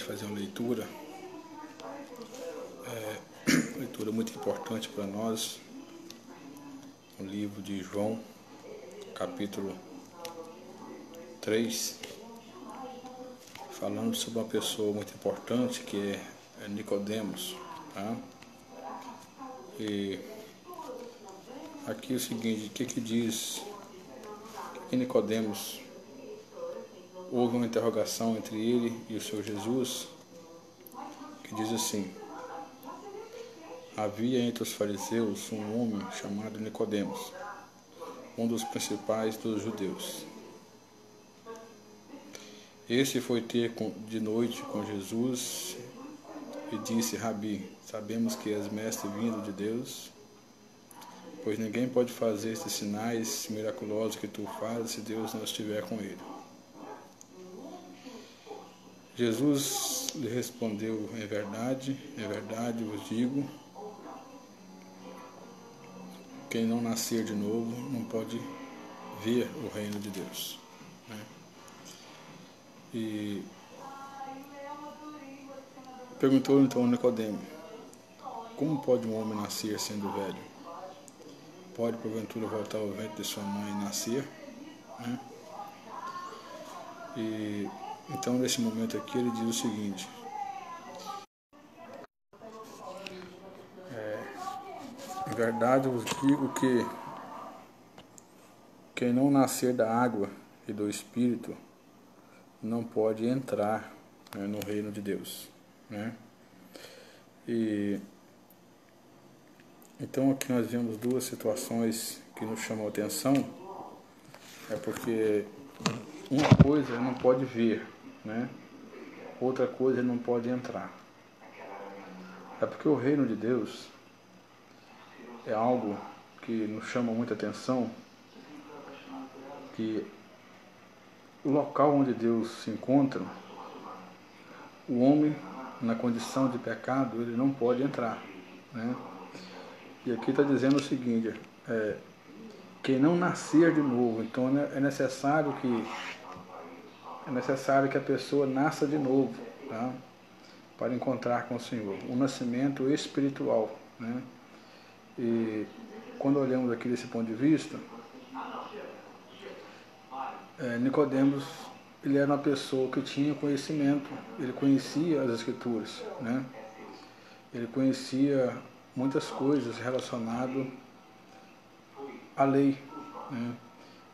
fazer uma leitura, leitura muito importante para nós, o livro de João, capítulo 3, falando sobre uma pessoa muito importante que é Nicodemos, tá? E aqui é o seguinte, o que diz que Nicodemos, houve uma interrogação entre ele e o Senhor Jesus, que diz assim: havia entre os fariseus um homem chamado Nicodemos, um dos principais dos judeus. Esse foi ter de noite com Jesus e disse: Rabi, sabemos que és mestre vindo de Deus, pois ninguém pode fazer esses sinais miraculosos que tu fazes se Deus não estiver com ele. Jesus lhe respondeu: em verdade vos digo, quem não nascer de novo não pode ver o reino de Deus. E perguntou então a Nicodemo: como pode um homem nascer sendo velho? Pode porventura voltar ao ventre de sua mãe e nascer? E então nesse momento aqui ele diz o seguinte: em verdade vos digo que quem não nascer da água e do Espírito não pode entrar, no reino de Deus. E então aqui nós vemos duas situações que nos chamam a atenção, porque uma coisa ele não pode ver, outra coisa ele não pode entrar. É porque o reino de Deus é algo que nos chama muita atenção, que o local onde Deus se encontra, o homem na condição de pecado, ele não pode entrar. E aqui está dizendo o seguinte: quem não nascer de novo, então é necessário que a pessoa nasça de novo, tá? Para encontrar com o Senhor, um nascimento espiritual. E quando olhamos aqui desse ponto de vista, Nicodemos, ele era uma pessoa que tinha conhecimento, ele conhecia as Escrituras, ele conhecia muitas coisas relacionadas à lei,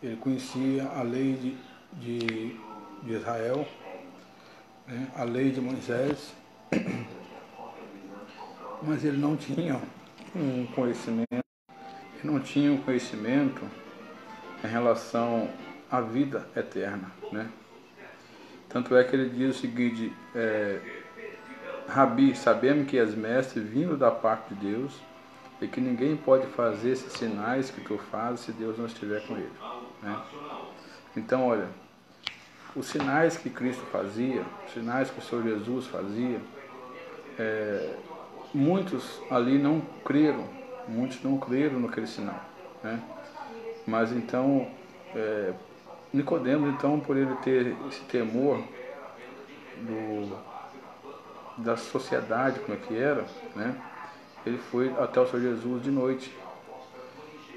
ele conhecia a lei de Israel, a lei de Moisés, mas ele não tinha um conhecimento, em relação à vida eterna, Tanto é que ele diz o seguinte: Rabi, sabemos que és mestre vindo da parte de Deus e que ninguém pode fazer esses sinais que tu fazes se Deus não estiver com ele. Então, olha, os sinais que Cristo fazia, os sinais que o Senhor Jesus fazia, muitos ali não creram naquele sinal, Mas então, Nicodemos, então, por ele ter esse temor da sociedade, como é que era, ele foi até o Senhor Jesus de noite.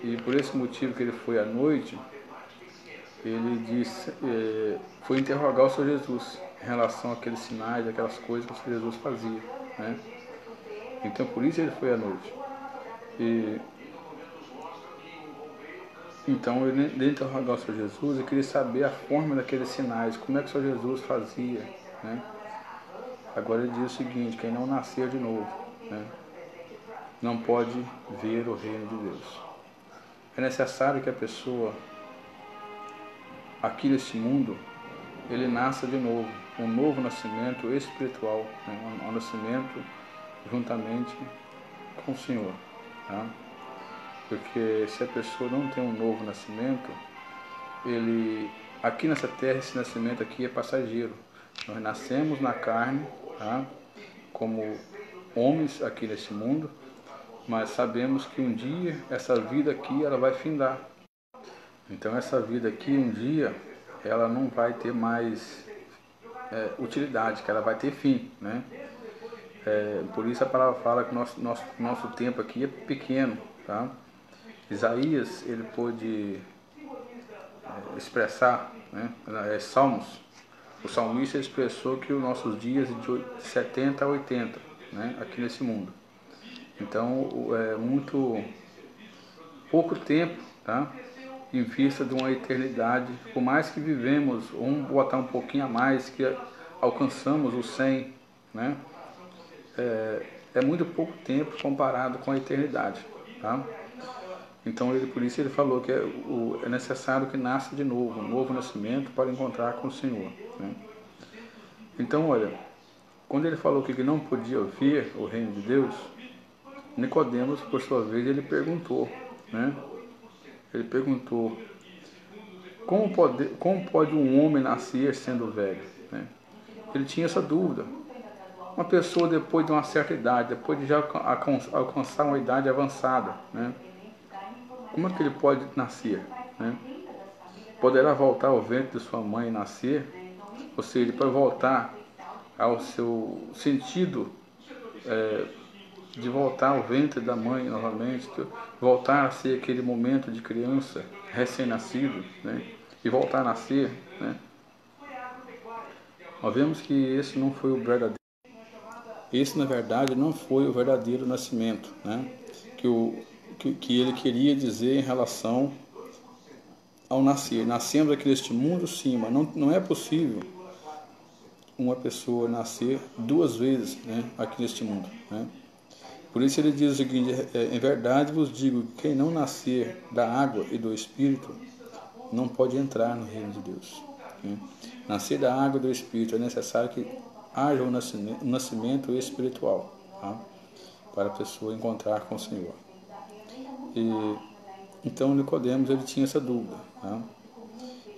E por esse motivo que ele foi à noite, ele foi interrogar o Senhor Jesus em relação àqueles sinais, aquelas coisas que o Senhor Jesus fazia, Então por isso ele foi à noite. E então ele interrogar o Senhor Jesus e queria saber a forma daqueles sinais, como é que o Senhor Jesus fazia, Agora ele diz o seguinte: quem não nascer de novo, não pode ver o reino de Deus. É necessário que a pessoa, aqui neste mundo, ele nasça de novo, um novo nascimento espiritual, um nascimento juntamente com o Senhor. Porque se a pessoa não tem um novo nascimento, aqui nessa terra, esse nascimento aqui é passageiro. Nós nascemos na carne, como homens aqui nesse mundo, mas sabemos que um dia essa vida aqui ela vai findar. Então essa vida aqui um dia ela não vai ter mais utilidade, que ela vai ter fim, né? Por isso a palavra fala que nosso tempo aqui é pequeno, tá? Isaías, ele pôde expressar, né? Salmos, o salmista expressou que os nossos dias de 70 a 80, né? Aqui nesse mundo. Então, é muito pouco tempo, tá? Em vista de uma eternidade. Por mais que vivemos, vamos botar um pouquinho a mais, que alcançamos o 100, né? É muito pouco tempo comparado com a eternidade, tá? Então, por isso ele falou que é necessário que nasça de novo, um novo nascimento para encontrar com o Senhor, né? Então, olha, quando ele falou que ele não podia ver o reino de Deus, Nicodemos, por sua vez, ele perguntou, né? Ele perguntou, como pode um homem nascer sendo velho, né? Ele tinha essa dúvida. Uma pessoa depois de uma certa idade, depois de já alcançar uma idade avançada, né? Como é que ele pode nascer, né? Poderá voltar ao ventre de sua mãe e nascer? Ou seja, ele pode voltar ao seu sentido de voltar ao ventre da mãe novamente, voltar a ser aquele momento de criança recém-nascido, né? E voltar a nascer, né? Nós vemos que esse não foi o verdadeiro. Esse, na verdade, não foi o verdadeiro nascimento, né? Que ele queria dizer em relação ao nascer. Nascemos aqui neste mundo, sim, mas não é possível uma pessoa nascer duas vezes, né, aqui neste mundo, né? Por isso ele diz o seguinte: em verdade vos digo, quem não nascer da água e do Espírito não pode entrar no reino de Deus, né? Nascer da água e do Espírito é necessário que haja um nascimento espiritual, tá? Para a pessoa encontrar com o Senhor. E então Nicodemos, ele tinha essa dúvida, tá?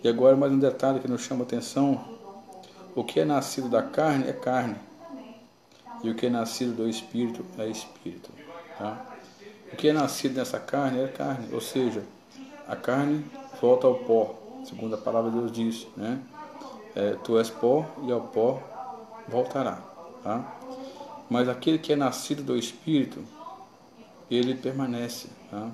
E agora mais um detalhe que nos chama a atenção: o que é nascido da carne é carne, e o que é nascido do Espírito é Espírito, tá? O que é nascido nessa carne é carne, ou seja, a carne volta ao pó, segundo a palavra de Deus diz, né? Tu és pó e ao pó voltará, tá? Mas aquele que é nascido do Espírito, ele permanece, tá?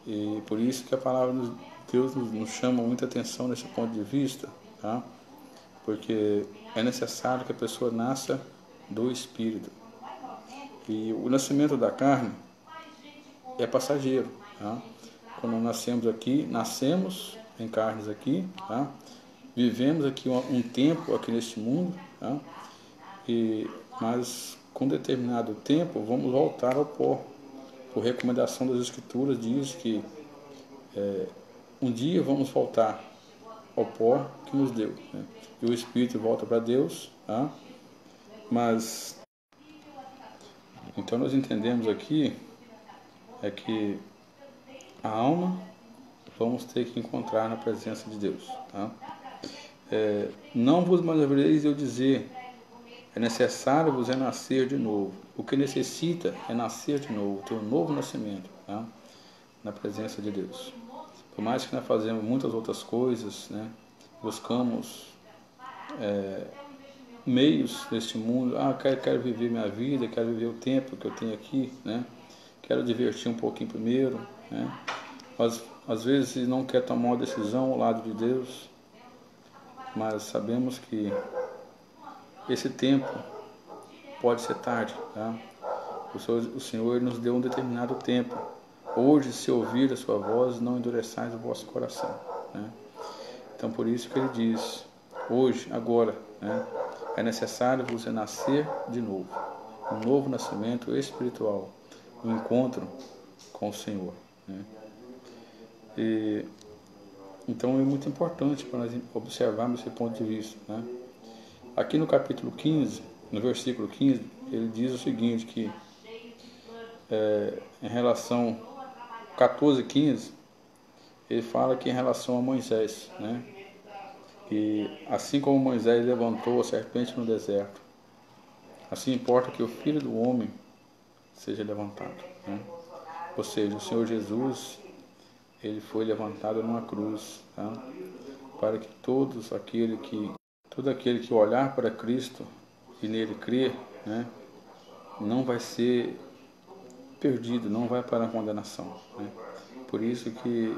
E por isso que a palavra de Deus nos chama muita atenção nesse ponto de vista, tá? Porque é necessário que a pessoa nasça do Espírito. E o nascimento da carne é passageiro, tá? Quando nascemos aqui, nascemos em carnes aqui, tá? Vivemos aqui um tempo aqui neste mundo, tá? Mas com determinado tempo vamos voltar ao pó. Por recomendação das Escrituras diz que um dia vamos voltar ao pó que nos deu, né? E o Espírito volta para Deus, tá? Mas então nós entendemos aqui que a alma vamos ter que encontrar na presença de Deus, tá? Não vos maravilheis eu dizer, é necessário vos nascer de novo. O que necessita é nascer de novo, ter um novo nascimento, tá? Na presença de Deus. Por mais que nós fazemos muitas outras coisas, né? Buscamos meios neste mundo. Quero viver minha vida, quero viver o tempo que eu tenho aqui, né? Quero divertir um pouquinho primeiro, né? Às vezes não quer tomar uma decisão ao lado de Deus, mas sabemos que esse tempo pode ser tarde, tá? O Senhor nos deu um determinado tempo. Hoje, se ouvir a sua voz, não endureçais o vosso coração, né? Então, por isso que ele diz, hoje, agora, né? É necessário você nascer de novo. Um novo nascimento espiritual. Um encontro com o Senhor, né? Então é muito importante para nós observarmos esse ponto de vista, né? Aqui no capítulo 15, no versículo 15, ele diz o seguinte, que em relação 14, 15, ele fala que em relação a Moisés, né? E assim como Moisés levantou a serpente no deserto, assim importa que o Filho do Homem seja levantado, né? Ou seja, o Senhor Jesus, ele foi levantado numa cruz, tá? Para que todos aqueles que todo aquele que olhar para Cristo e nele crer, né, não vai ser perdido, não vai para a condenação, né? Por isso que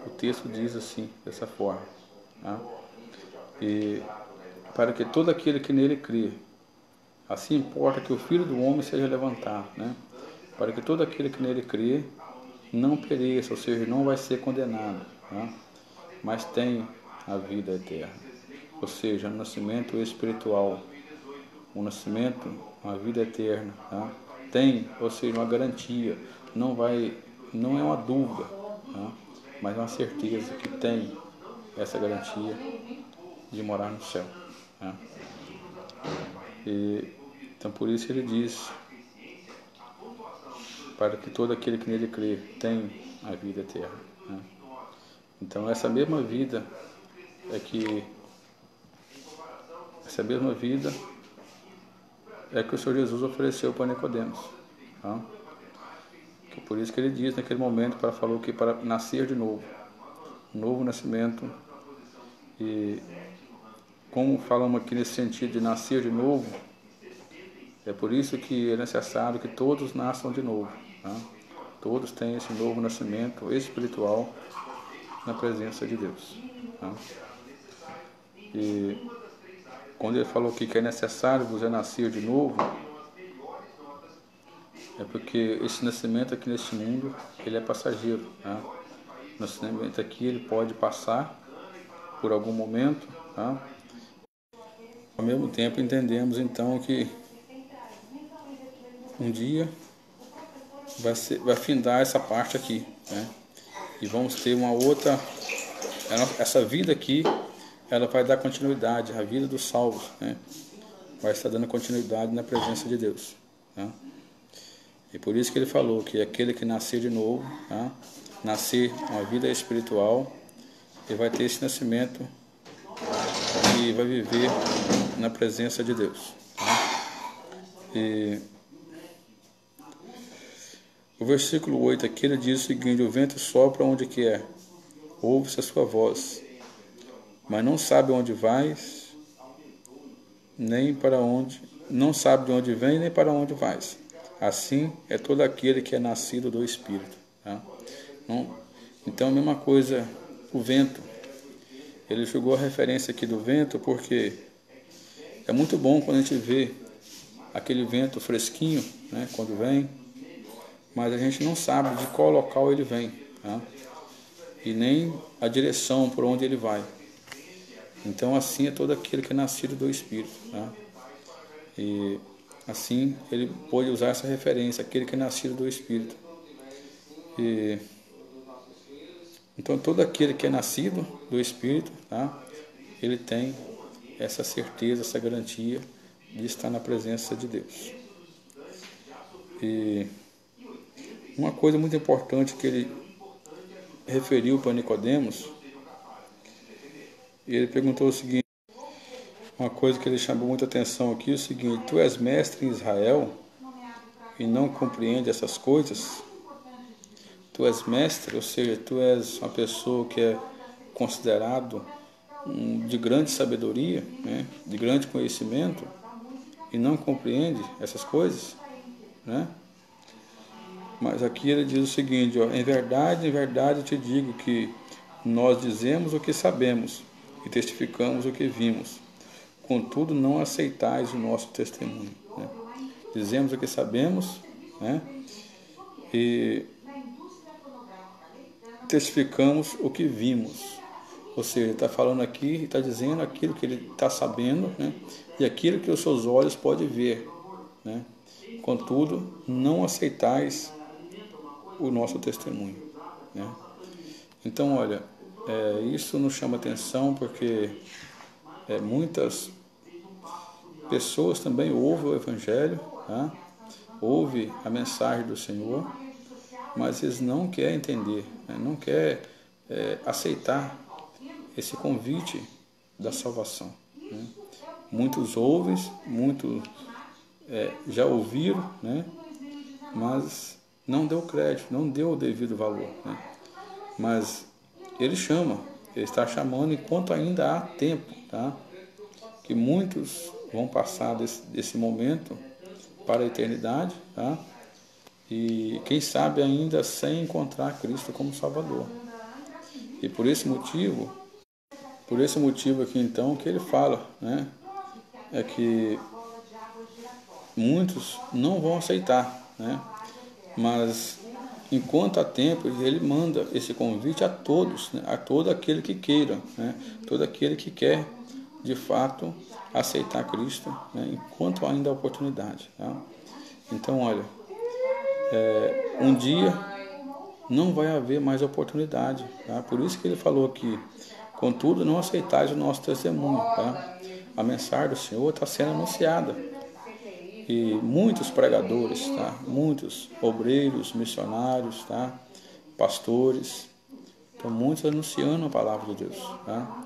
o texto diz assim, dessa forma, tá? E para que todo aquele que nele crê, assim importa que o Filho do Homem seja levantado, né? Para que todo aquele que nele crê não pereça, ou seja, não vai ser condenado, tá? Mas tem a vida eterna, ou seja, o nascimento espiritual, o nascimento, a vida eterna, tá? Tem, ou seja, uma garantia, não é uma dúvida, tá? Mas é uma certeza que tem essa garantia de morar no céu, tá? Então por isso ele diz, para que todo aquele que nele crê tem a vida eterna, né? Então essa mesma vida é que o Senhor Jesus ofereceu para Nicodemos, tá? Que por isso que ele diz naquele momento, falou que para nascer de novo, novo nascimento. E como falamos aqui nesse sentido de nascer de novo, é por isso que é necessário que todos nasçam de novo, tá? Todos têm esse novo nascimento espiritual na presença de Deus, tá? E quando ele falou aqui que é necessário você nascer de novo, é porque esse nascimento aqui neste mundo, ele é passageiro, tá? O nascimento aqui ele pode passar por algum momento, tá? Ao mesmo tempo entendemos então que um dia vai findar essa parte aqui, né? E vamos ter uma outra, essa vida aqui, ela vai dar continuidade, a vida dos salvos, né? Vai estar dando continuidade na presença de Deus, tá? E por isso que ele falou que aquele que nascer de novo, tá? Nascer uma vida espiritual, ele vai ter esse nascimento e vai viver na presença de Deus, tá? E o versículo 8 aqui ele diz o seguinte: o vento sopra onde quer, ouve-se a sua voz, mas não sabe onde vais, nem para onde, não sabe de onde vem, nem para onde vais. Assim é todo aquele que é nascido do Espírito, tá? Então a mesma coisa, o vento. Ele jogou a referência aqui do vento porque é muito bom quando a gente vê aquele vento fresquinho, né, quando vem, mas a gente não sabe de qual local ele vem, tá? E nem a direção por onde ele vai. Então assim é todo aquele que é nascido do Espírito, tá? E assim ele pôde usar essa referência, aquele que é nascido do Espírito. E então todo aquele que é nascido do Espírito, tá? Ele tem essa certeza, essa garantia de estar na presença de Deus. E uma coisa muito importante que ele referiu para Nicodemos, ele perguntou o seguinte, uma coisa que ele chamou muita atenção aqui, o seguinte: tu és mestre em Israel e não compreende essas coisas? Tu és mestre, ou seja, tu és uma pessoa que é considerado de grande sabedoria, né, de grande conhecimento, e não compreende essas coisas, né? Mas aqui ele diz o seguinte, ó: em verdade eu te digo que nós dizemos o que sabemos e testificamos o que vimos, contudo não aceitais o nosso testemunho, né? Dizemos o que sabemos, né? E testificamos o que vimos. Ou seja, ele está falando aqui, está dizendo aquilo que ele está sabendo, né? E aquilo que os seus olhos podem ver, né? Contudo, não aceitais o nosso testemunho, né? Então, olha, isso nos chama atenção porque muitas pessoas também ouvem o Evangelho, tá? Ouvem a mensagem do Senhor, mas eles não querem entender, né? Não querem aceitar esse convite da salvação, né? Muitos ouvem, muitos já ouviram, né? Mas não deu crédito, não deu o devido valor, né? Mas ele chama, ele está chamando enquanto ainda há tempo, tá? que muitos vão passar desse momento para a eternidade, tá? E quem sabe ainda sem encontrar Cristo como Salvador. E por esse motivo aqui então que ele fala, né? É que muitos não vão aceitar, né? Mas enquanto há tempo, ele manda esse convite a todos, né? A todo aquele que queira, né? Todo aquele que quer, de fato, aceitar Cristo, né? Enquanto ainda há oportunidade. Tá? Então, olha, um dia não vai haver mais oportunidade. Tá? Por isso que ele falou aqui, contudo, não aceitais o nosso testemunho. Tá? A mensagem do Senhor está sendo anunciada. E muitos pregadores, tá? Muitos obreiros, missionários, tá? Pastores, estão muitos anunciando a palavra de Deus. Tá?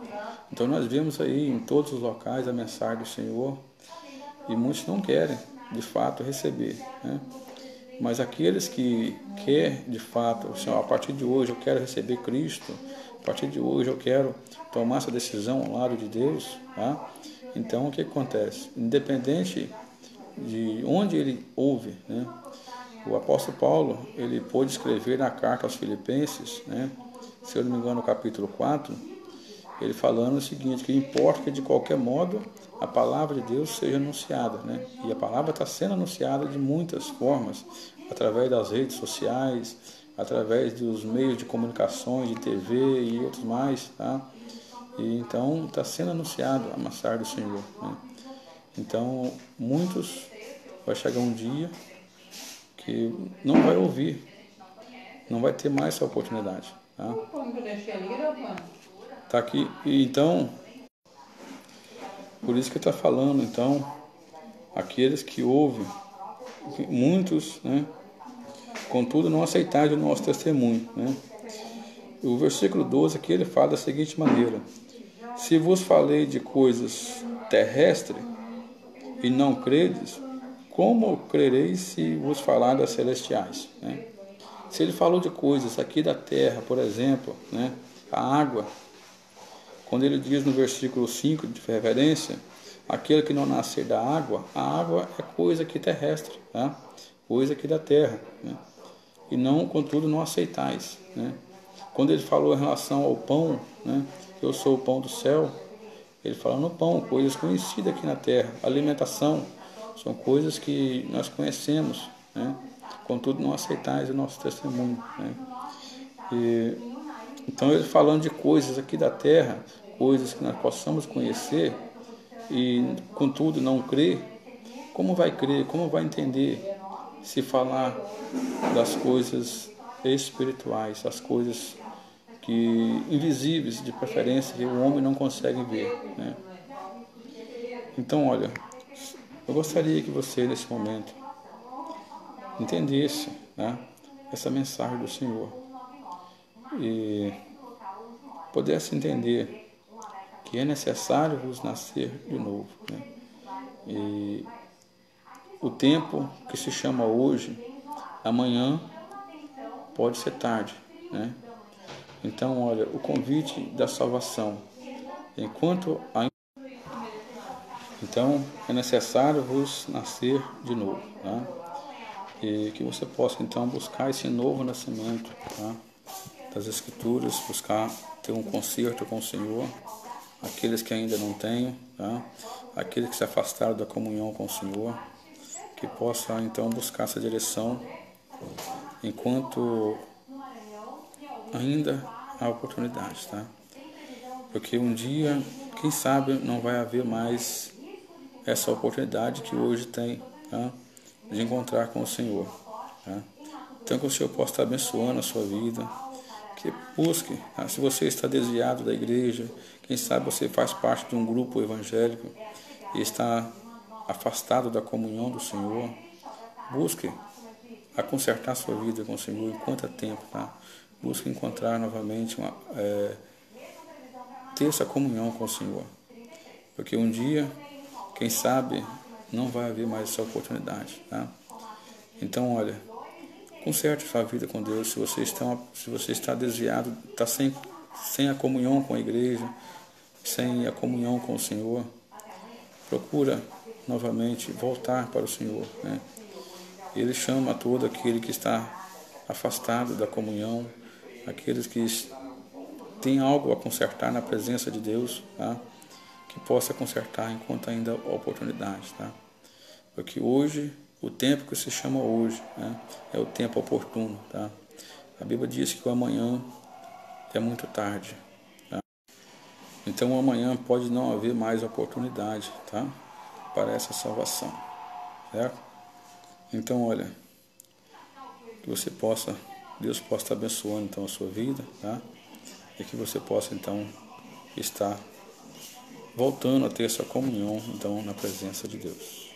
Então nós vemos aí em todos os locais a mensagem do Senhor e muitos não querem, de fato, receber. Né? Mas aqueles que querem, de fato, o Senhor, a partir de hoje eu quero receber Cristo, a partir de hoje eu quero tomar essa decisão ao lado de Deus, tá? Então o que acontece? Independente de onde ele ouve, né? O apóstolo Paulo, ele pôde escrever na carta aos Filipenses, né? Se eu não me engano, no capítulo 4, ele falando o seguinte, que importa que de qualquer modo a palavra de Deus seja anunciada, né? E a palavra está sendo anunciada de muitas formas, através das redes sociais, através dos meios de comunicações, de TV e outros mais, tá? E então está sendo anunciado a mensagem do Senhor, né? Então muitos vai chegar um dia que não vai ouvir, não vai ter mais essa oportunidade, tá? Tá aqui, e então por isso que está falando, então, aqueles que ouvem, muitos, né, contudo não aceitarem o nosso testemunho. Né? O versículo 12 aqui ele fala da seguinte maneira, se vos falei de coisas terrestres e não credes, como crereis se vos falar das celestiais? Né? Se ele falou de coisas aqui da terra, por exemplo, né, a água, quando ele diz no versículo 5 de referência, aquele que não nascer da água, a água é coisa aqui terrestre, tá? Coisa aqui da terra, né? E não, contudo, não aceitais, né? Quando ele falou em relação ao pão, né? Eu sou o pão do céu, ele fala no pão, coisas conhecidas aqui na terra, alimentação, são coisas que nós conhecemos, né? Contudo, não aceitais o nosso testemunho, né? Então, ele falando de coisas aqui da terra, coisas que nós possamos conhecer e, contudo, não crer, como vai crer, como vai entender se falar das coisas espirituais, as coisas que invisíveis, de preferência, que o homem não consegue ver, né? Então, olha, eu gostaria que você, nesse momento, entendesse, né, essa mensagem do Senhor e pudesse entender que é necessário vos nascer de novo, né? E o tempo que se chama hoje, amanhã pode ser tarde, né? Então, olha, o convite da salvação, enquanto ainda, então é necessário vos nascer de novo, tá? E que você possa então buscar esse novo nascimento, tá? Das Escrituras, buscar ter um concerto com o Senhor, aqueles que ainda não têm, tá? Aqueles que se afastaram da comunhão com o Senhor, que possa então buscar essa direção enquanto ainda há oportunidade, tá? Porque um dia, quem sabe, não vai haver mais essa oportunidade que hoje tem, tá? De encontrar com o Senhor, tá? Então que o Senhor possa estar abençoando a sua vida, que busque, tá? Se você está desviado da igreja, quem sabe você faz parte de um grupo evangélico e está afastado da comunhão do Senhor, busque a consertar sua vida com o Senhor enquanto há tempo, tá? Busque encontrar novamente ter essa comunhão com o Senhor, porque um dia, quem sabe, não vai haver mais essa oportunidade, tá? Então, olha, conserte sua vida com Deus. Se você está desviado, está sem a comunhão com a igreja, sem a comunhão com o Senhor, procura novamente voltar para o Senhor, né? Ele chama todo aquele que está afastado da comunhão, aqueles que têm algo a consertar na presença de Deus, tá? Que possa consertar enquanto ainda há oportunidade, tá? Porque hoje, o tempo que se chama hoje, né, é o tempo oportuno, tá? A Bíblia diz que o amanhã é muito tarde, tá? Então o amanhã pode não haver mais oportunidade, tá? Para essa salvação, certo? Então, olha, que você possa, Deus possa estar abençoando então a sua vida, tá? E que você possa então estar voltando a ter essa comunhão então na presença de Deus.